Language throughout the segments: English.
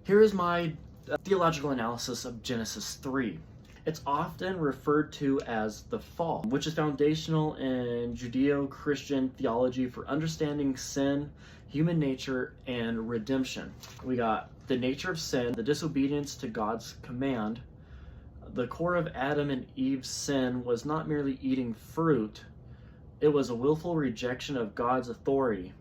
Here is my theological analysis of Genesis 3. It's often referred to as the fall, which is foundational in Judeo-Christian theology for understanding sin, human nature, and redemption. We got the nature of sin, the disobedience to God's command. The core of Adam and Eve's sin was not merely eating fruit, it was a willful rejection of God's authority.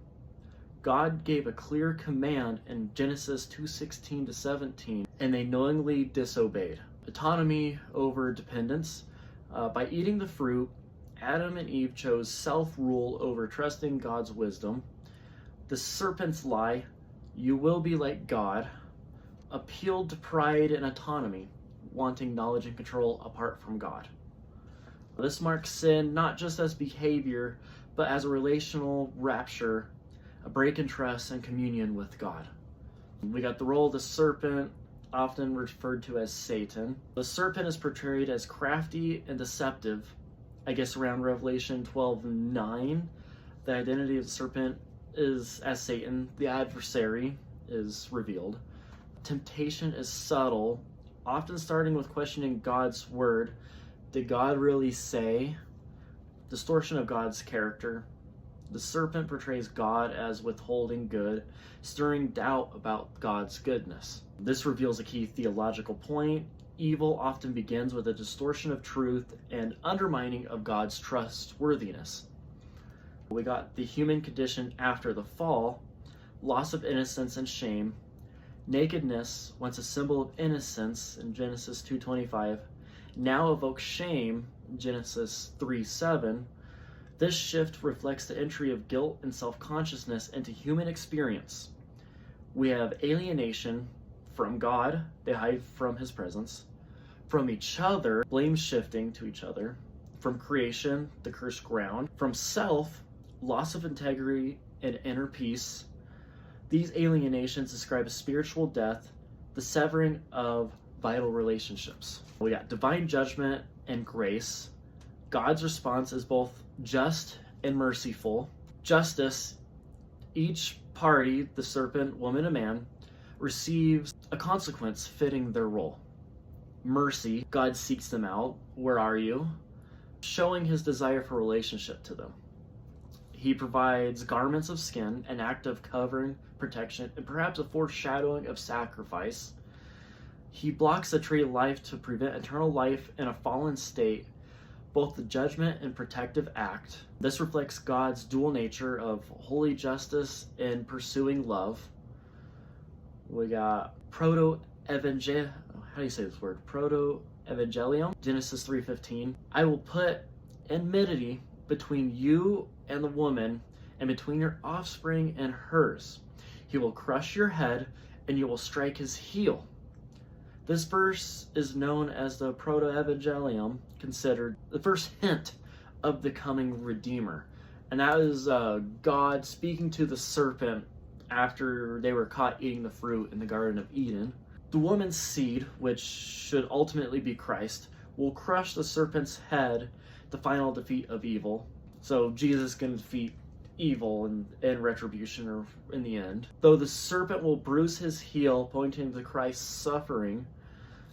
God gave a clear command in Genesis 2:16-17, and they knowingly disobeyed. Autonomy over dependence. By eating the fruit, Adam and Eve chose self-rule over trusting God's wisdom. The serpent's lie, "You will be like God," appealed to pride and autonomy, wanting knowledge and control apart from God. This marks sin not just as behavior, but as a relational rupture, a break in trust and communion with God. We got the role of the serpent, often referred to as Satan. The serpent is portrayed as crafty and deceptive. I guess around Revelation 12:9, the identity of the serpent is as Satan. The adversary is revealed. Temptation is subtle, often starting with questioning God's word. Did God really say? Distortion of God's character. The serpent portrays God as withholding good, stirring doubt about God's goodness. This reveals a key theological point. Evil often begins with a distortion of truth and undermining of God's trustworthiness. We got the human condition after the fall, loss of innocence and shame. Nakedness, once a symbol of innocence in Genesis 2:25, now evokes shame in Genesis 3:7. This shift reflects the entry of guilt and self-consciousness into human experience. We have alienation from God, they hide from his presence, from each other, blame shifting to each other, from creation, the cursed ground, from self, loss of integrity and inner peace. These alienations describe a spiritual death, the severing of vital relationships. We got divine judgment and grace. God's response is both just and merciful. Justice, each party, the serpent, woman, and man, receives a consequence fitting their role. Mercy, God seeks them out. Where are you? Showing his desire for relationship to them. He provides garments of skin, an act of covering, protection, and perhaps a foreshadowing of sacrifice. He blocks the tree of life to prevent eternal life in a fallen state, both the judgment and protective act. This reflects God's dual nature of holy justice and pursuing love. We got proto-evangelium, how do you say this word? Proto-evangelium, Genesis 3:15. I will put enmity between you and the woman, and between your offspring and hers. He will crush your head, and you will strike his heel. This verse is known as the proto-evangelium, considered the first hint of the coming Redeemer. And that is God speaking to the serpent after they were caught eating the fruit in the Garden of Eden. The woman's seed, which should ultimately be Christ, will crush the serpent's head, the final defeat of evil. So Jesus can defeat evil and retribution or in the end. Though the serpent will bruise his heel, pointing to Christ's suffering.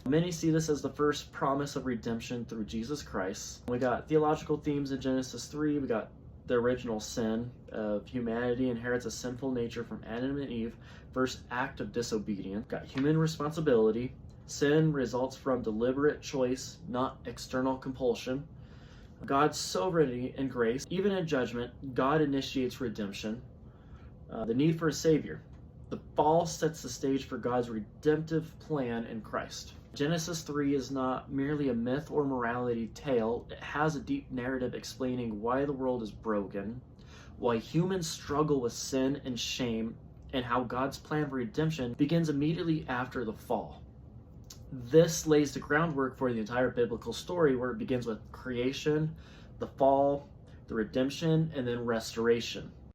Many see this as the first promise of redemption through Jesus Christ. We got theological themes in Genesis 3. We got the original sin of humanity inherits a sinful nature from Adam and Eve, first act of disobedience. Got human responsibility. Sin results from deliberate choice, not external compulsion. God's sovereignty and grace. Even in judgment, God initiates redemption. The need for a savior. The fall sets the stage for God's redemptive plan in Christ. Genesis 3 is not merely a myth or morality tale. It has a deep narrative explaining why the world is broken, why humans struggle with sin and shame, and how God's plan for redemption begins immediately after the fall. This lays the groundwork for the entire biblical story, where it begins with creation, the fall, the redemption, and then restoration.